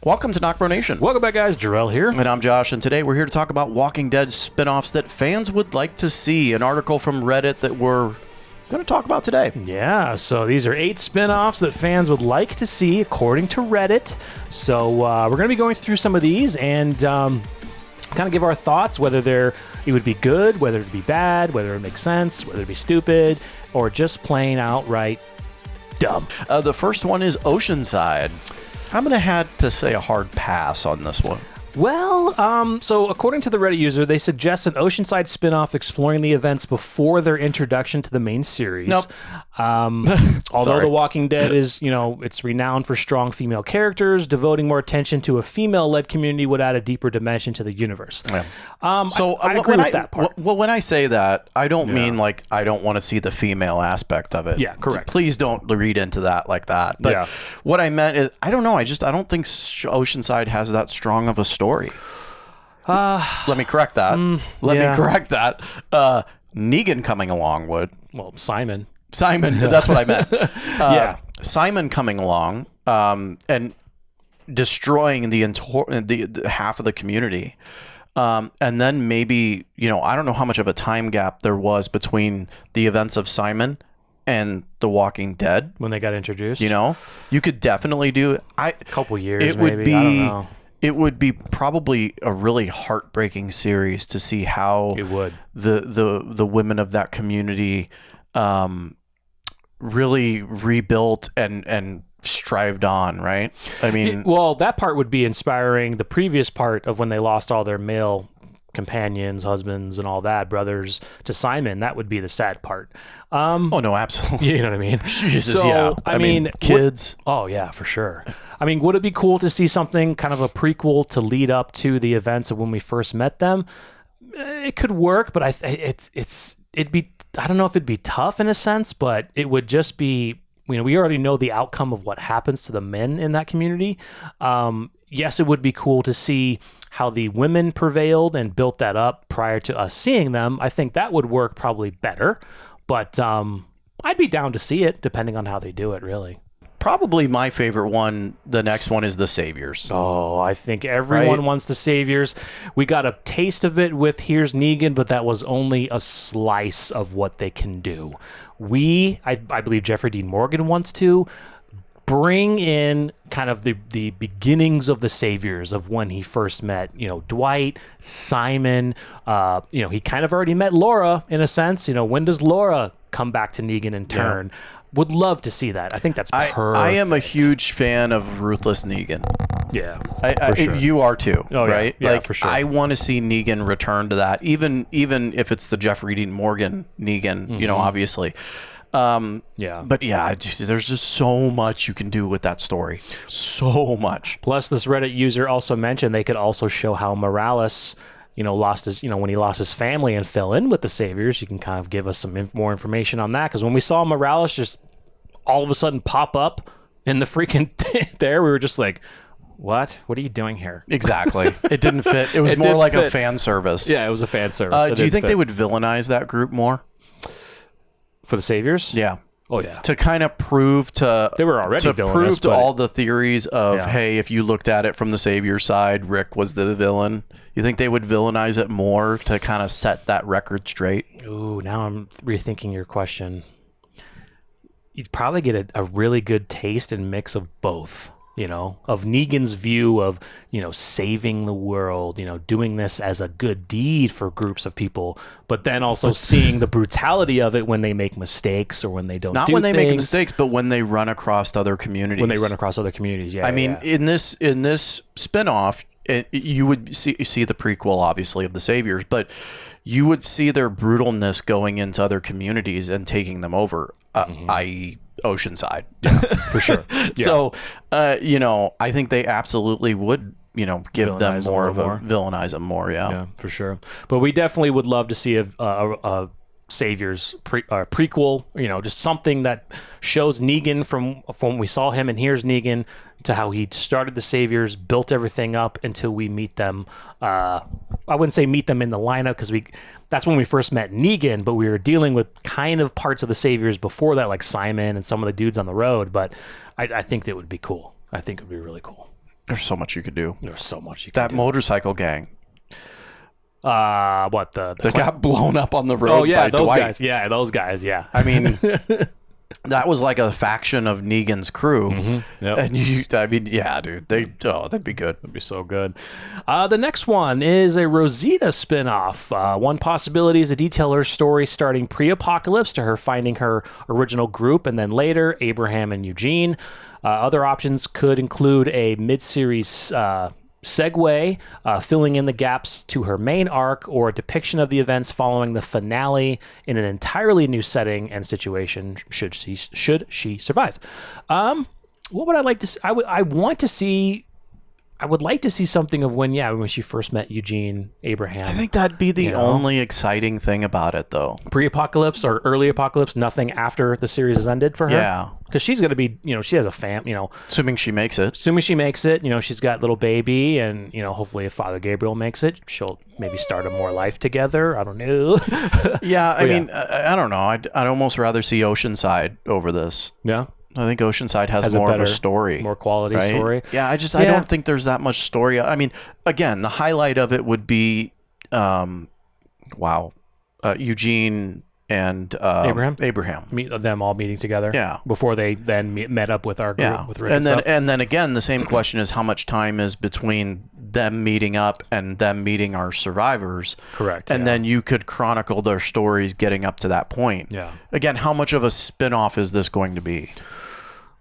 Welcome to NocBro Nation. Welcome back, guys. Jarrell here. And I'm Josh, and today we're here to talk about Walking Dead spin-offs that fans would like to see. An article from Reddit that we're going to talk about today. Yeah, so these are 8 spin-offs that fans would like to see according to Reddit. So we're going to be going through some of these and kind of give our thoughts, whether it would be good, whether it would be bad, whether it makes sense, whether it be stupid, or just plain outright dumb. The first one is Oceanside. I'm going to have to say a hard pass on this one. Well, so according to the Reddit user, they suggest an Oceanside spin-off exploring the events before their introduction to the main series. Nope. Although The Walking Dead is, it's renowned for strong female characters, devoting more attention to a female-led community would add a deeper dimension to the universe. Yeah. I agree with that part. Well, when I say that, I don't mean like I don't want to see the female aspect of it. Yeah, correct. Please don't read into that like that. But what I meant is, I don't know. I don't think Oceanside has that strong of a story. Let me correct that. Negan coming along would. Well, Simon. That's what I meant. Simon coming along and destroying the half of the community. And then maybe, I don't know how much of a time gap there was between the events of Simon and The Walking Dead. When they got introduced. You could definitely do a couple years, it maybe. Would be, I don't know. It would be probably a really heartbreaking series to see how it would. the women of that community really rebuilt and strived on, right? I mean, that part would be inspiring. The previous part of when they lost all their male companions, husbands, and all that, brothers, to Simon, that would be the sad part. Oh no, absolutely. You know what I mean? Jesus, yeah. I mean, kids. Oh yeah, for sure. I mean, would it be cool to see something kind of a prequel to lead up to the events of when we first met them? It could work, but it'd be. I don't know if it'd be tough in a sense, but it would just be. We already know the outcome of what happens to the men in that community. Yes, it would be cool to see how the women prevailed and built that up prior to us seeing them. I think that would work probably better, but I'd be down to see it depending on how they do it, really. Probably my favorite one, the next one, is the Saviors. Oh, I think everyone wants the Saviors. We got a taste of it with Here's Negan, but that was only a slice of what they can do. I believe Jeffrey Dean Morgan wants to bring in kind of the beginnings of the Saviors of when he first met, Dwight, Simon. He kind of already met Laura in a sense. When does Laura come back to Negan in turn? Yeah. Would love to see that. I think that's perfect. I am a huge fan of Ruthless Negan. Yeah, for sure. You are too, right? Yeah, for sure. I want to see Negan return to that, even if it's the Jeffrey Dean Morgan Negan, obviously. But there's just so much you can do with that story. So much. Plus, this Reddit user also mentioned they could also show how Morales, lost his, when he lost his family and fell in with the Saviors. You can kind of give us some more information on that, because when we saw Morales just all of a sudden pop up in the freaking there, we were just like, what are you doing here? Exactly. It didn't fit. It was more like a fan service. Yeah, it was a fan service. Do you think they would villainize that group more? For the Saviors? Yeah. Oh yeah. To kind of prove they were already villainous, prove to all the theories of, hey, if you looked at it from the Savior side, Rick was the villain. You think they would villainize it more to kind of set that record straight? Ooh, now I'm rethinking your question. You'd probably get a really good taste and mix of both. Of Negan's view of, saving the world, doing this as a good deed for groups of people, but then also seeing the brutality of it when they make mistakes or when they don't do things. Not when they make mistakes, but when they run across other communities. Yeah. I mean, in this spinoff, you would see the prequel, obviously, of the Saviors, but you would see their brutalness going into other communities and taking them over, i.e., Oceanside. Yeah, for sure. Yeah. So, I think they absolutely would, give them more of a villainize them more. Yeah. Yeah, for sure. But we definitely would love to see a Saviors prequel, just something that shows Negan from when we saw him and Here's Negan to how he started the Saviors, built everything up until we meet them. I wouldn't say meet them in the lineup, because that's when we first met Negan, but we were dealing with kind of parts of the Saviors before that, like Simon and some of the dudes on the road. But I think that would be cool. I think it would be really cool. There's so much you could do. There's so much you could That do. motorcycle gang. What the That got blown up on the road. Oh yeah, by those Dwight. guys. Yeah, those guys. Yeah. I mean, that was like a faction of Negan's crew. Mm-hmm. Yep. And I mean, yeah, dude, they'd be good. That'd be so good. The next one is a Rosita spinoff. One possibility is to detail her story starting pre-apocalypse to her finding her original group, and then later Abraham and Eugene. Other options could include a mid-series segue, filling in the gaps to her main arc, or a depiction of the events following the finale in an entirely new setting and situation. Should she survive? What would I like to see? I would like to see something of when she first met Eugene, Abraham. I think that'd be the only exciting thing about it, though. Pre-apocalypse or early apocalypse, nothing after the series has ended for her. Yeah. Because she's going to be, she has a Assuming she makes it. She's got little baby, and, hopefully if Father Gabriel makes it, she'll maybe start a more life together. I don't know. Yeah, I mean, I don't know. I'd almost rather see Oceanside over this. Yeah. I think Oceanside has more of a story. More quality right? story. Yeah, I don't think there's that much story. I mean, again, the highlight of it would be, Eugene and Abraham. Them all meeting together. Yeah. Before they then met up with our group. Yeah. With Rick and then again, the same question is how much time is between them meeting up and them meeting our survivors. Correct. And then you could chronicle their stories getting up to that point. Yeah. Again, how much of a spin-off is this going to be?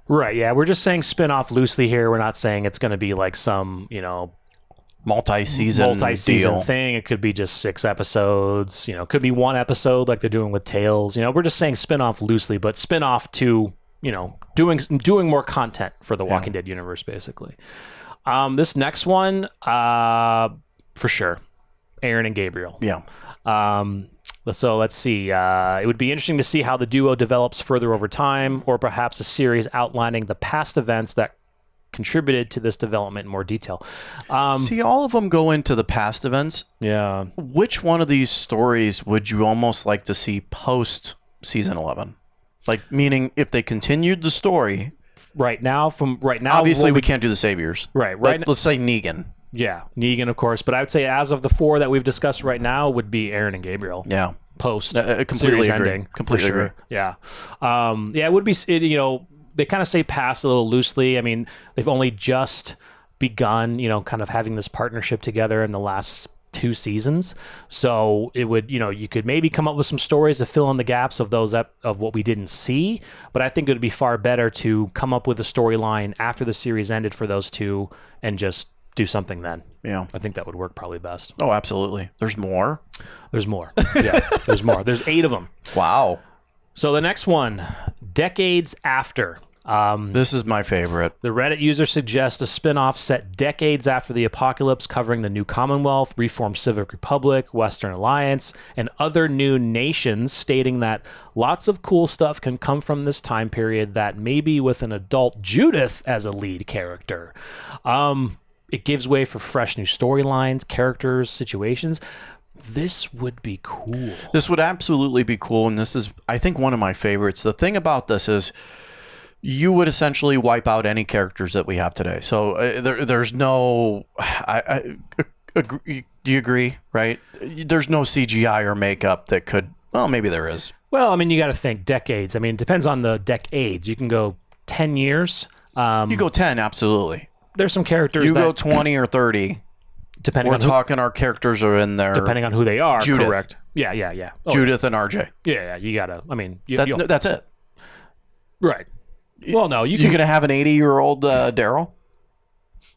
Right, yeah. We're just saying spin-off loosely here. We're not saying it's going to be like some, multi-season deal thing. It could be just 6 episodes. Could be 1 episode like they're doing with Tales. We're just saying spin-off loosely, but spin-off to, doing more content for the Walking Dead universe, basically. This next one, for sure, Aaron and Gabriel. Yeah. So let's see. It would be interesting to see how the duo develops further over time, or perhaps a series outlining the past events that contributed to this development in more detail. See, all of them go into the past events. Yeah. Which one of these stories would you almost like to see post season 11? Like, meaning if they continued the story. Right now. Obviously, we can't do the Saviors. Right. Let's say Negan. Yeah, Negan, of course. But I would say as of the 4 that we've discussed right now would be Aaron and Gabriel. Yeah. Post completely series agree. ending. Completely agree. Yeah. It would be, they kind of say past a little loosely. I mean, they've only just begun, kind of having this partnership together in the last 2 seasons. So it would, you could maybe come up with some stories to fill in the gaps of those of what we didn't see. But I think it would be far better to come up with a storyline after the series ended for those 2 and just do something then. Yeah. I think that would work probably best. Oh, absolutely. There's more? There's more. Yeah, there's more. There's 8 of them. Wow. So the next one, Decades After. This is my favorite. The Reddit user suggests a spin-off set decades after the apocalypse, covering the New Commonwealth, Reformed Civic Republic, Western Alliance, and other new nations, stating that lots of cool stuff can come from this time period, that maybe with an adult Judith as a lead character. It gives way for fresh new storylines, characters, situations. This would be cool. This would absolutely be cool, and this is, I think, one of my favorites. The thing about this is you would essentially wipe out any characters that we have today. So there's no... do you agree, right? There's no CGI or makeup that could... Well, maybe there is. Well, I mean, you got to think decades. I mean, it depends on the decades. You can go 10 years. You go 10, absolutely. There's some characters You go 20 or 30. Depending We're on talking our characters are in there. Depending on who they are, Judith. correct. Yeah. Oh, Judith and RJ. Yeah, you got to... I mean... That's it. Right. Well, no, You're going to have an 80-year-old Daryl?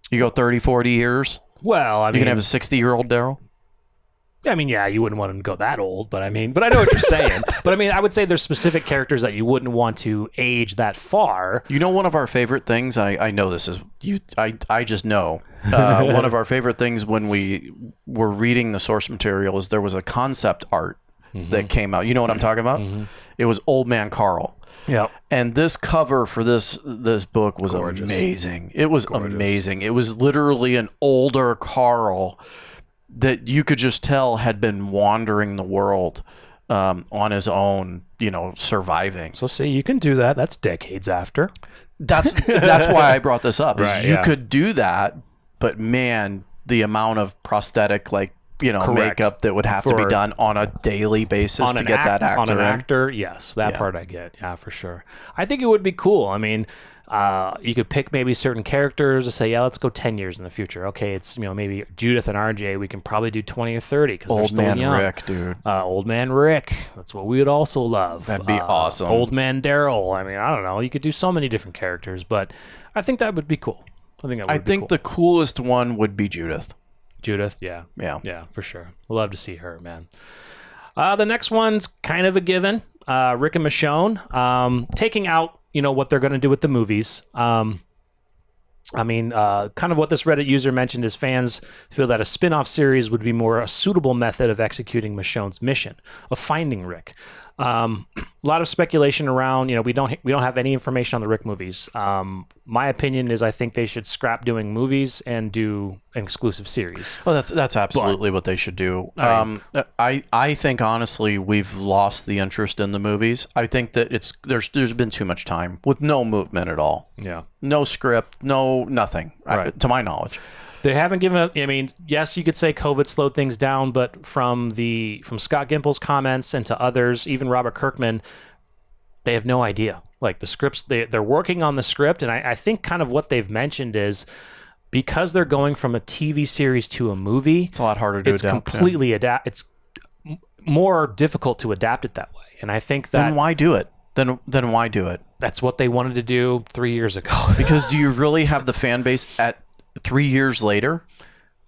You go 30, 40 years? Well, I mean... You can have a 60-year-old Daryl? I mean, yeah, you wouldn't want him to go that old, but I know what you're saying. But I mean, I would say there's specific characters that you wouldn't want to age that far. One of our favorite things, I know this is... I just know. One of our favorite things when we were reading the source material is there was a concept art that came out. You know what I'm talking about? Mm-hmm. It was Old Man Carl. Yeah. And this cover for this book was gorgeous. Amazing. It was amazing. It was literally an older Carl that you could just tell had been wandering the world. on his own, surviving. So see, you can do that. That's decades after. That's why I brought this up. Is Right, you could do that, but man, the amount of prosthetic, makeup that would have to be done on a daily basis to get that actor on an in. actor. Yes, that part I get. Yeah, for sure. I think it would be cool. I mean, you could pick maybe certain characters to say, yeah, let's go 10 years in the future. Okay, it's maybe Judith and RJ. We can probably do 20 or 30 because they're still young. Old Man Rick, dude. Old Man Rick. That's what we would also love. That'd be awesome. Old Man Daryl. I mean, I don't know. You could do so many different characters, but I think that would be cool. I think the coolest one would be Judith. Judith, yeah, for sure. Love to see her, man. The next one's kind of a given. Rick and Michonne, taking out what they're going to do with the movies. Kind of what this Reddit user mentioned is fans feel that a spin-off series would be more a suitable method of executing Michonne's mission of finding Rick. A lot of speculation around, we don't have any information on the Rick movies. My opinion is I think they should scrap doing movies and do an exclusive series. Well, that's absolutely what they should do. I think honestly we've lost the interest in the movies. I think that there's been too much time with no movement at all. Yeah. No script, no nothing, to my knowledge. They haven't given up. I mean, yes, you could say COVID slowed things down, but from Scott Gimple's comments and to others, even Robert Kirkman, they have no idea. Like the scripts, they're working on the script, and I think kind of what they've mentioned is because they're going from a TV series to a movie, it's a lot harder to adapt. It's completely It's more difficult to adapt it that way, and I think that then why do it? Then why do it? That's what they wanted to do 3 years ago. Because do you really have the fan base at 3 years later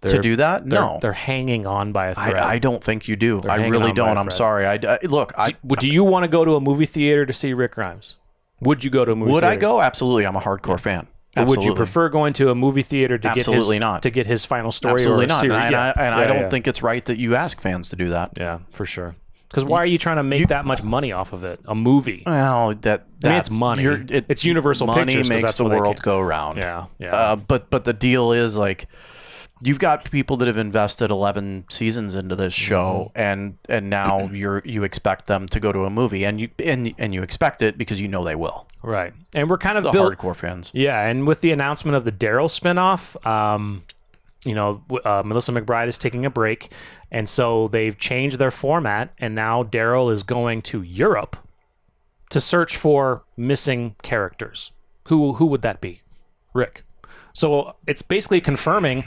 to do that? No, they're hanging on by a thread. I don't think you do. I really don't. I'm sorry. Do you want to go to a movie theater to see Rick Grimes? Would you go to a movie theater? Would I go? Absolutely. I'm a hardcore fan. Or would you prefer going to a movie theater to get his final story? Absolutely or not. series? I don't think it's right that you ask fans to do that. Yeah, for sure. Because why are you trying to make that much money off of it? A movie. Well, it's money. It's Universal Pictures. Money makes the world go round. Yeah. But the deal is you've got people that have invested 11 seasons into this show, and now you expect them to go to a movie, and you expect it because they will. Right. And we're kind of hardcore fans. Yeah, and with the announcement of the Daryl spinoff, Melissa McBride is taking a break, and so they've changed their format, and now Daryl is going to Europe to search for missing characters. Who would that be? Rick. So it's basically confirming.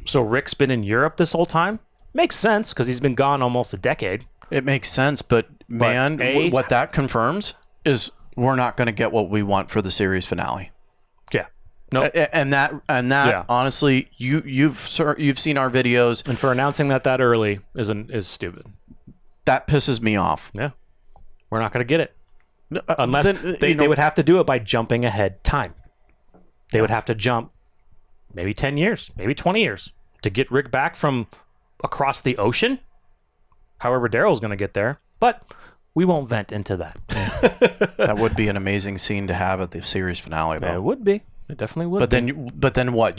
So Rick's been in Europe this whole time. Makes sense because he's been gone almost a decade. It makes sense, but what that confirms is we're not going to get what we want for the series finale. No, and that honestly, you've seen our videos, and for announcing that early is stupid. That pisses me off. Yeah, we're not going to get it unless they would have to do it by jumping ahead time. They would have to jump maybe 10 years, maybe 20 years to get Rick back from across the ocean. However, Daryl's going to get there, but we won't vent into that. That would be an amazing scene to have at the series finale, though. It would be. It definitely would. But then what?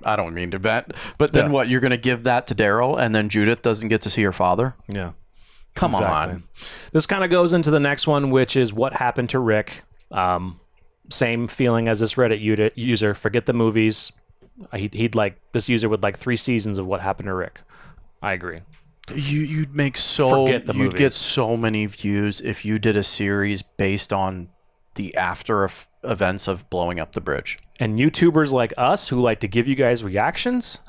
I don't mean to bet. But then what? You're going to give that to Daryl, and then Judith doesn't get to see her father? Yeah. Come on. This kind of goes into the next one, which is what happened to Rick. Same feeling as this Reddit user. Forget the movies. This user would like 3 seasons of what happened to Rick. I agree. You'd get so many views if you did a series based on the after events of blowing up the bridge. And YouTubers like us who like to give you guys reactions,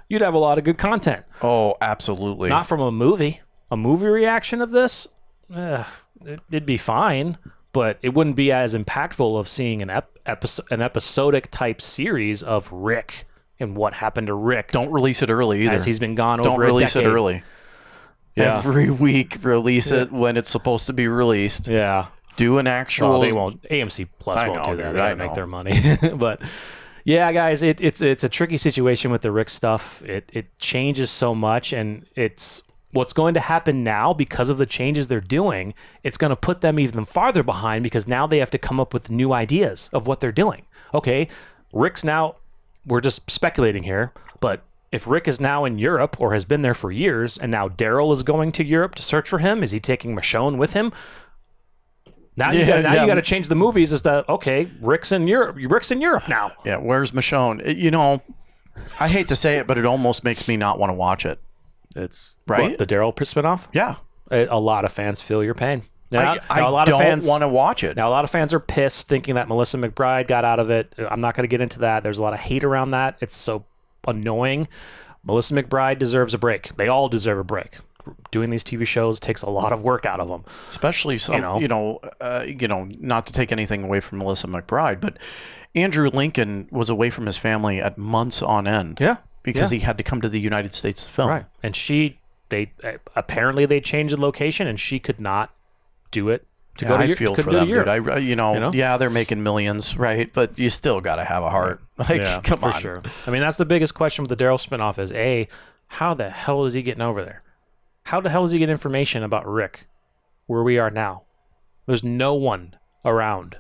you'd have a lot of good content. Oh, absolutely. Not from a movie. A movie reaction of this, it'd be fine, but it wouldn't be as impactful of seeing an episodic type series of Rick and what happened to Rick. Don't release it early either. As he's been gone over a decade. Don't release it early. Yeah. Every week, release it when it's supposed to be released. Yeah. Do an actual. Well, they won't. AMC Plus won't do that. They gotta make their money. But yeah, guys, it's a tricky situation with the Rick stuff. It changes so much, and it's what's going to happen now because of the changes they're doing. It's going to put them even farther behind because now they have to come up with new ideas of what they're doing. Okay, Rick's now. We're just speculating here, but if Rick is now in Europe or has been there for years, and now Daryl is going to Europe to search for him, is he taking Michonne with him? Now you got to change the movies. Is that okay? Rick's in Europe. Rick's in Europe now. Yeah, where's Michonne? You know, I hate to say it, but it almost makes me not want to watch it. It's right. The Daryl spinoff. Yeah, a lot of fans feel your pain. Now, a lot of fans want to watch it. Now, a lot of fans are pissed, thinking that Melissa McBride got out of it. I'm not going to get into that. There's a lot of hate around that. It's so annoying. Melissa McBride deserves a break. They all deserve a break. Doing these TV shows takes a lot of work out of them. Especially some, not to take anything away from Melissa McBride, but Andrew Lincoln was away from his family at months on end. Yeah. Because he had to come to the United States to film. Right. And they apparently they changed the location and she could not do it. I feel for them, dude. Yeah, they're making millions, right? But you still got to have a heart. Like, come on. For sure. I mean, that's the biggest question with the Daryl spinoff is, A, how the hell is he getting over there? How the hell does he get information about Rick, where we are now? There's no one around.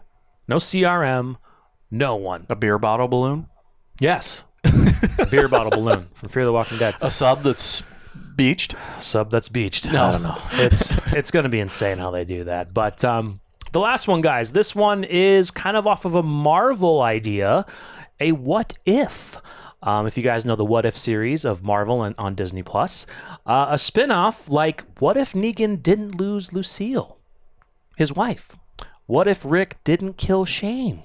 No CRM, no one. A beer bottle balloon? Yes. A beer bottle balloon from Fear the Walking Dead. A sub that's beached? Sub that's beached. No. I don't know. It's going to be insane how they do that. But the last one, guys, this one is kind of off of a Marvel idea, a what if. If you guys know the What If series of Marvel on Disney+, a spinoff like what if Negan didn't lose Lucille, his wife? What if Rick didn't kill Shane?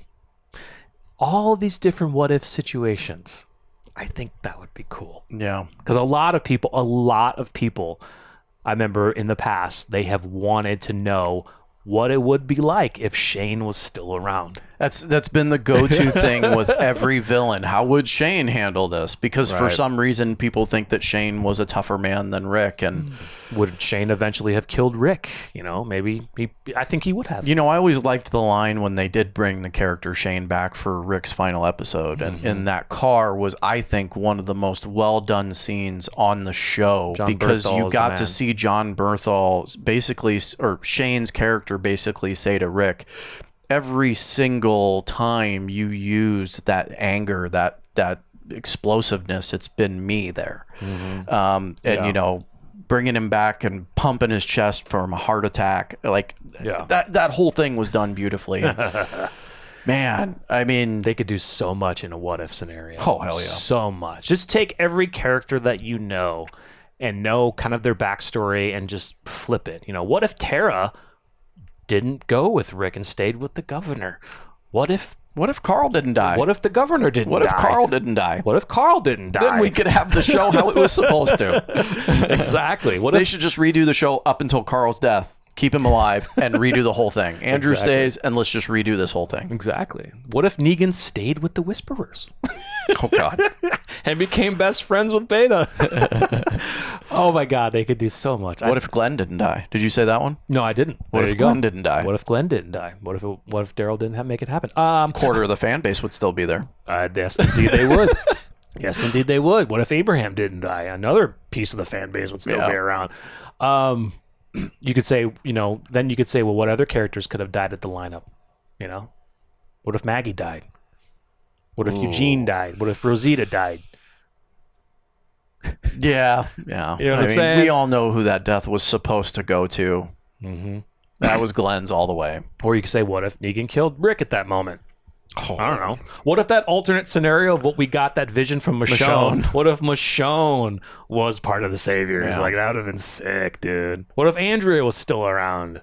All these different what if situations. I think that would be cool. Yeah. Because a lot of people, I remember in the past, they have wanted to know what it would be like if Shane was still around. That's been the go-to thing with every villain. How would Shane handle this? Because for some reason, people think that Shane was a tougher man than Rick. And would Shane eventually have killed Rick? Maybe I think he would have. I always liked the line when they did bring the character Shane back for Rick's final episode. And in that car was, I think, one of the most well-done scenes on the show. Because you got to see John Bernthal basically, or Shane's character basically say to Rick, every single time you use that anger, that explosive,ness, it's been me there. Bringing him back and pumping his chest from a heart attack, that whole thing was done beautifully. Man, I mean, they could do so much in a what if scenario. Oh, hell yeah. So much. Just take every character that you know and know kind of their backstory and just flip it. What if Tara didn't go with Rick and stayed with the governor? What if Carl didn't die? What if the governor didn't die? What if Carl didn't die? What if Carl didn't die? Then we could have the show how it was supposed to. Exactly. They should just redo the show up until Carl's death, keep him alive, and redo the whole thing. Andrew stays, and let's just redo this whole thing. Exactly. What if Negan stayed with the Whisperers? Oh, God. And became best friends with Beta. Oh, my God. They could do so much. What if Glenn didn't die? Did you say that one? No, I didn't. What if Glenn didn't die? What if Glenn didn't die? What if Daryl didn't make it happen? Quarter of the fan base would still be there. Yes, indeed they would. Yes, indeed they would. What if Abraham didn't die? Another piece of the fan base would still be around. You could say, then you could say, well, what other characters could have died at the lineup? What if Maggie died? What if Eugene died? What if Rosita died? Yeah. You know what I'm saying? We all know who that death was supposed to go to. Mm-hmm. That was Glenn's all the way. Or you could say, what if Negan killed Rick at that moment? Oh. I don't know. What if that alternate scenario of what we got, that vision from Michonne? What if Michonne was part of the Saviors? Yeah. That would have been sick, dude. What if Andrea was still around?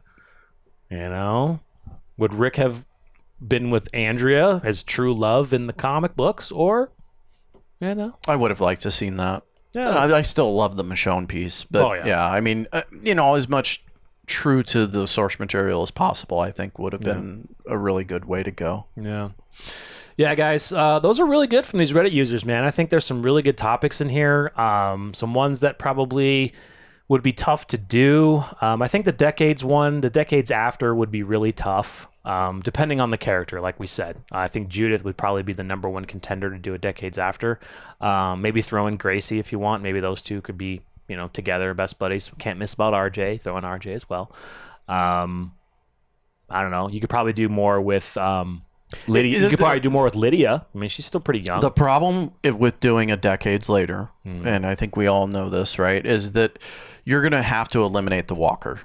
Would Rick have been with Andrea as true love in the comic books? Or, I would have liked to have seen that. Yeah. I still love the Michonne piece. But, I mean, as much true to the source material as possible, I think would have been a really good way to go. Yeah, guys, those are really good from these Reddit users, man. I think there's some really good topics in here. Some ones that probably would be tough to do. I think the decades after would be really tough, depending on the character, like we said. I think Judith would probably be the number one contender to do a decades after. Maybe throw in Gracie if you want. Maybe those two could be together, best buddies. Can't miss about RJ. Throw in RJ as well. I don't know. You could probably do more with Lydia, you could probably do more with Lydia. I mean, she's still pretty young. The problem with doing it decades later, and I think we all know this, right, is that you're going to have to eliminate the walker.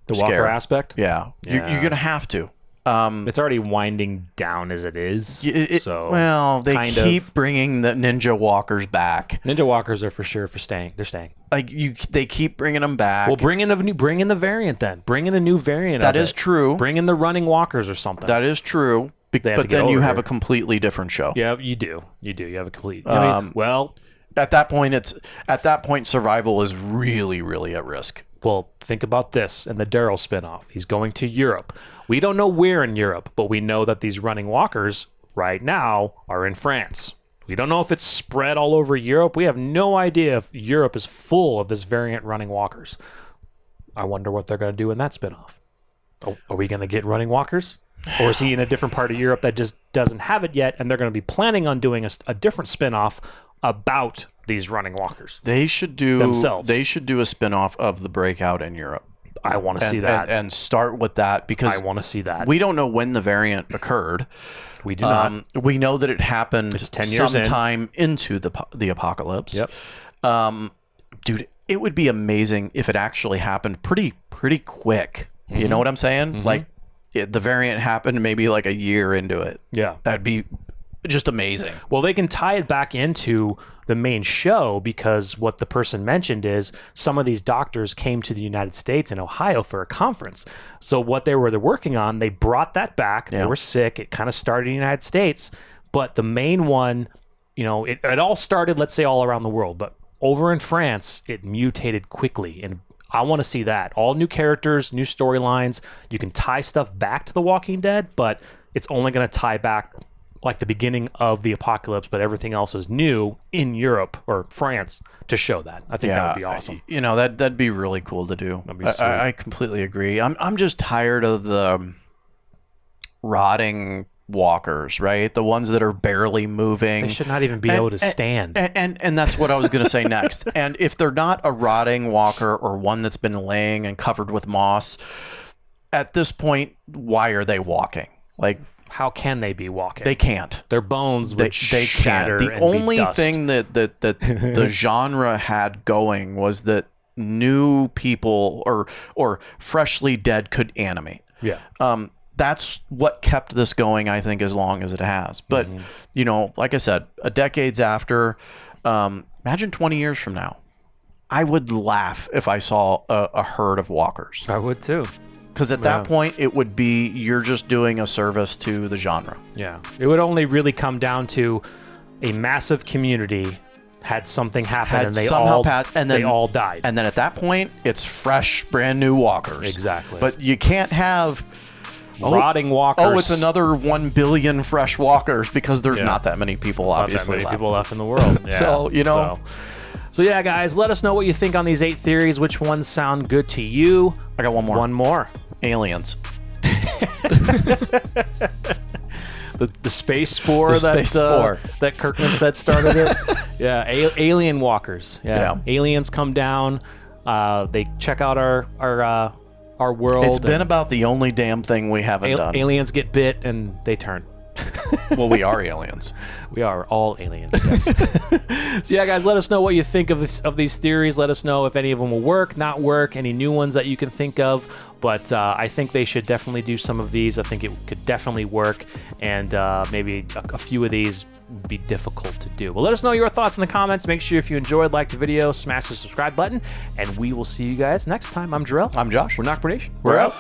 The walker aspect? Yeah. You're going to have to. It's already winding down as it is. Well, they keep bringing the ninja walkers back. Ninja walkers are for sure staying. They're staying. They keep bringing them back. Well, bring in the variant then. Bring in a new variant. That is true. Bring in the running walkers or something. That is true. But then you have a completely different show. Yeah, you do. You have a complete. Well, at that point, survival is really, really at risk. Well, think about this and the Daryl spinoff. He's going to Europe. We don't know where in Europe, but we know that these running walkers right now are in France. We don't know if it's spread all over Europe. We have no idea if Europe is full of this variant running walkers. I wonder what they're going to do in that spinoff. Are we going to get running walkers? Or is he in a different part of Europe that just doesn't have it yet, and they're going to be planning on doing a different spinoff about these running walkers? They should do themselves. They should do a spinoff of the breakout in Europe. I want to see that. And start with that, because I want to see that. We don't know when the variant occurred. We do not. We know that it happened 10 years sometime into the apocalypse. Yep. Dude, it would be amazing if it actually happened pretty quick. Mm-hmm. You know what I'm saying? Mm-hmm. Like, the variant happened maybe like a year into it. Yeah. That'd be just amazing. Well, they can tie it back into the main show, because what the person mentioned is some of these doctors came to the United States in Ohio for a conference. So what they were working on, they brought that back. They were sick. It kind of started in the United States. But the main one, it all started, let's say, all around the world. But over in France, it mutated quickly. And I want to see that. All new characters, new storylines. You can tie stuff back to The Walking Dead, but it's only going to tie back like the beginning of the apocalypse, but everything else is new in Europe or France to show that. I think that would be awesome. That'd be really cool to do. That'd be sweet. I completely agree. I'm just tired of the rotting walkers, right? The ones that are barely moving. They should not even be able to stand. And that's what I was going to say next. And if they're not a rotting walker or one that's been laying and covered with moss, at this point, why are they walking? Like, how can they be walking? They can't. Their bones would shatter. The only thing that the genre had going was that new people or freshly dead could animate. Yeah. That's what kept this going, I think, as long as it has. But, like I said, decades after, imagine 20 years from now. I would laugh if I saw a herd of walkers. I would too. Because at that point, it would be you're just doing a service to the genre. Yeah. It would only really come down to a massive community had something happen and they all died. And then at that point, it's fresh, brand new walkers. Exactly. But you can't have rotting walkers. Oh, it's another 1 billion fresh walkers, because there's not that many people, obviously, not that many people left in the world. Yeah. So yeah, guys, let us know what you think on these 8 theories. Which ones sound good to you? I got one more. One more. Aliens. The space spore that Kirkman said started it. Yeah, alien walkers. Yeah. Aliens come down. They check out our world. It's been about the only damn thing we haven't done. Aliens get bit and they turn. Well, we are aliens. We are all aliens, yes. So yeah, guys, let us know what you think of these theories. Let us know if any of them will work, not work, any new ones that you can think of. But I think they should definitely do some of these. I think it could definitely work, and maybe a few of these would be difficult to do. Well, let us know your thoughts in the comments. Make sure if you enjoyed, like the video, smash the subscribe button, and we will see you guys next time. I'm Jarrell. I'm Josh. We're NocBro Nation. We're out.